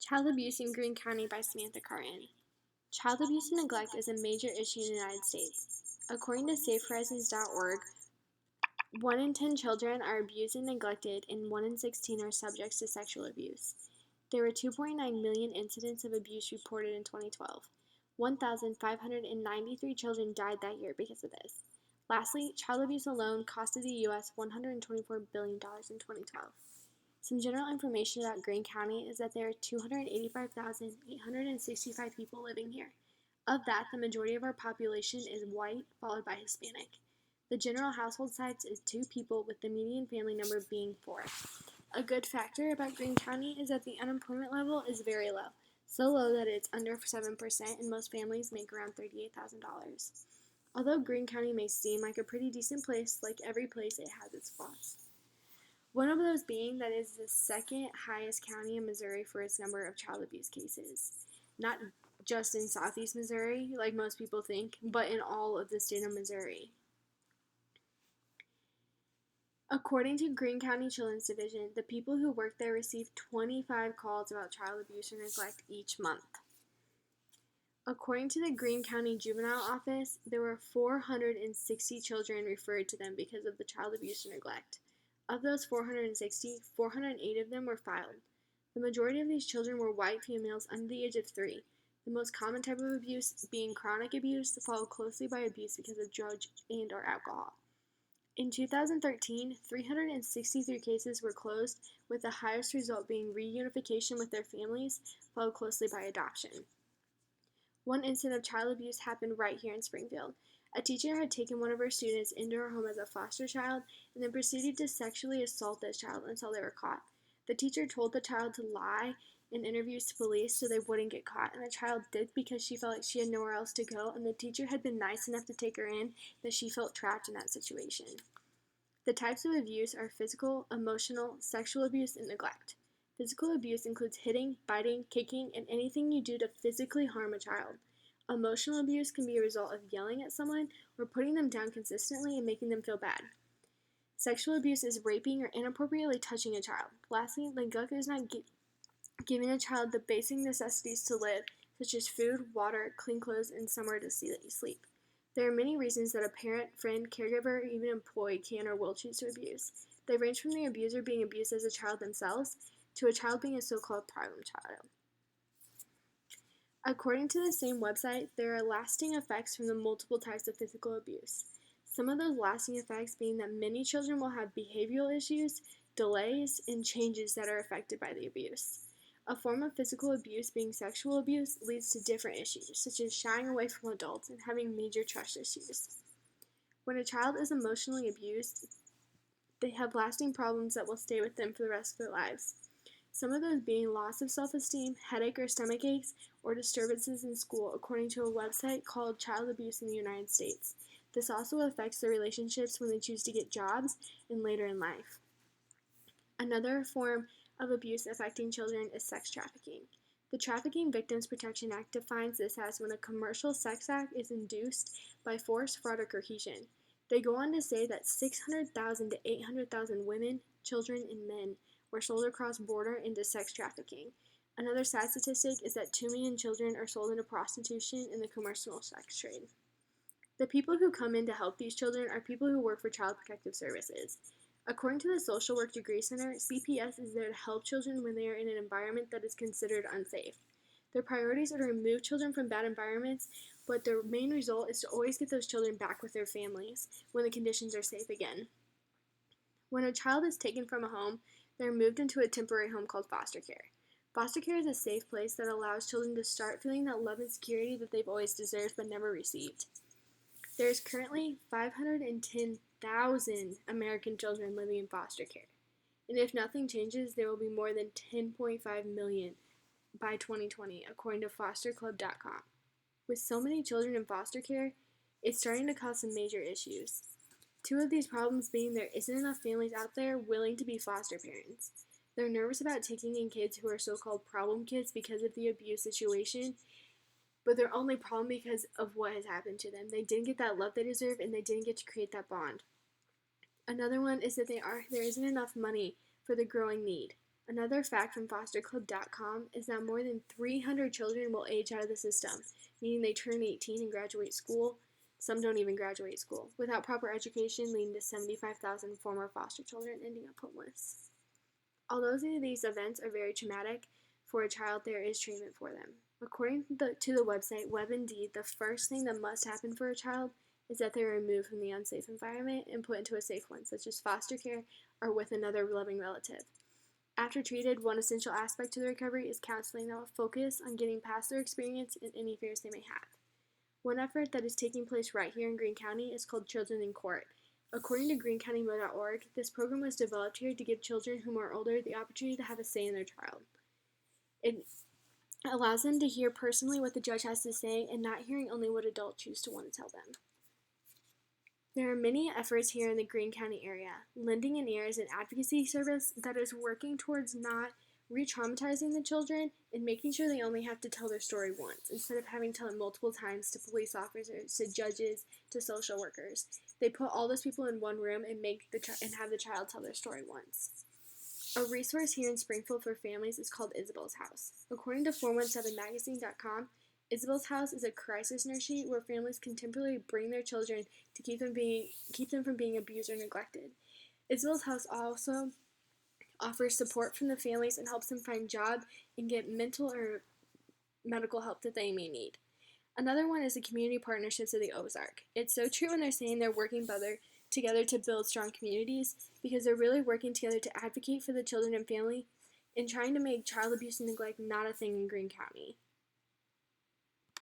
Child Abuse in Greene County by Samantha Carton. Child abuse and neglect is a major issue in the United States. According to SafeHorizons.org, 1 in 10 children are abused and neglected, and 1 in 16 are subject to sexual abuse. There were 2.9 million incidents of abuse reported in 2012. 1,593 children died that year because of this. Lastly, child abuse alone costed the U.S. $124 billion in 2012. Some general information about Greene County is that there are 285,865 people living here. Of that, the majority of our population is white, followed by Hispanic. The general household size is 2 people, with the median family number being 4. A good factor about Greene County is that the unemployment level is very low, so low that it's under 7%, and most families make around $38,000. Although Greene County may seem like a pretty decent place, like every place, it has its flaws. One of those being that it is the second highest county in Missouri for its number of child abuse cases. Not just in southeast Missouri, like most people think, but in all of the state of Missouri. According to Greene County Children's Division, the people who work there receive 25 calls about child abuse or neglect each month. According to the Greene County Juvenile Office, there were 460 children referred to them because of the child abuse or neglect. Of those 460, 408 of them were filed. The majority of these children were white females under the age of 3, the most common type of abuse being chronic abuse, followed closely by abuse because of drugs and or alcohol. In 2013, 363 cases were closed, with the highest result being reunification with their families, followed closely by adoption. One incident of child abuse happened right here in Springfield. A teacher had taken one of her students into her home as a foster child and then proceeded to sexually assault this child until they were caught. The teacher told the child to lie in interviews to police so they wouldn't get caught, and the child did because she felt like she had nowhere else to go, and the teacher had been nice enough to take her in that she felt trapped in that situation. The types of abuse are physical, emotional, sexual abuse, and neglect. Physical abuse includes hitting, biting, kicking, and anything you do to physically harm a child. Emotional abuse can be a result of yelling at someone or putting them down consistently and making them feel bad. Sexual abuse is raping or inappropriately touching a child. Lastly, neglect is not giving a child the basic necessities to live, such as food, water, clean clothes, and somewhere to sleep. There are many reasons that a parent, friend, caregiver, or even employee can or will choose to abuse. They range from the abuser being abused as a child themselves to a child being a so-called problem child. According to the same website, there are lasting effects from the multiple types of physical abuse. Some of those lasting effects being that many children will have behavioral issues, delays, and changes that are affected by the abuse. A form of physical abuse, being sexual abuse, leads to different issues, such as shying away from adults and having major trust issues. When a child is emotionally abused, they have lasting problems that will stay with them for the rest of their lives. Some of those being loss of self-esteem, headache or stomach aches, or disturbances in school, according to a website called Child Abuse in the United States. This also affects their relationships when they choose to get jobs and later in life. Another form of abuse affecting children is sex trafficking. The Trafficking Victims Protection Act defines this as when a commercial sex act is induced by force, fraud, or coercion. They go on to say that 600,000 to 800,000 women, children, and men were sold across border into sex trafficking. Another sad statistic is that 2 million children are sold into prostitution in the commercial sex trade. The people who come in to help these children are people who work for Child Protective Services. According to the Social Work Degree Center, CPS is there to help children when they are in an environment that is considered unsafe. Their priorities are to remove children from bad environments, but their main result is to always get those children back with their families when the conditions are safe again. When a child is taken from a home, they're moved into a temporary home called foster care. Foster care is a safe place that allows children to start feeling that love and security that they've always deserved but never received. There is currently 510,000 American children living in foster care, and if nothing changes, there will be more than 10.5 million by 2020, according to fosterclub.com. With so many children in foster care, it's starting to cause some major issues. 2 of these problems being there isn't enough families out there willing to be foster parents. They're nervous about taking in kids who are so-called problem kids because of the abuse situation, but they're only problem because of what has happened to them. They didn't get that love they deserve, and they didn't get to create that bond. Another one is that there isn't enough money for the growing need. Another fact from fosterclub.com is that more than 300 children will age out of the system, meaning they turn 18 and graduate school. Some don't even graduate school, without proper education, leading to 75,000 former foster children ending up homeless. Although these events are very traumatic for a child, there is treatment for them. According to the website WebIndeed, the first thing that must happen for a child is that they are removed from the unsafe environment and put into a safe one, such as foster care or with another loving relative. After treated, one essential aspect to the recovery is counseling that will focus on getting past their experience and any fears they may have. One effort that is taking place right here in Greene County is called Children in Court. According to greenecountymo.org, this program was developed here to give children whom are older the opportunity to have a say in their trial. It allows them to hear personally what the judge has to say and not hearing only what adults choose to want to tell them. There are many efforts here in the Greene County area. Lending an Ear is an advocacy service that is working towards not re-traumatizing the children and making sure they only have to tell their story once, instead of having to tell it multiple times to police officers, to judges, to social workers. They put all those people in one room and have the child tell their story once. A resource here in Springfield for families is called Isabel's House. According to 417magazine.com, Isabel's House is a crisis nursery where families can temporarily bring their children to keep them from being abused or neglected. Isabel's House also offers support from the families and helps them find jobs and get mental or medical help that they may need. Another one is the community partnerships of the Ozark. It's so true when they're saying they're working together to build strong communities, because they're really working together to advocate for the children and family and trying to make child abuse and neglect not a thing in Greene County.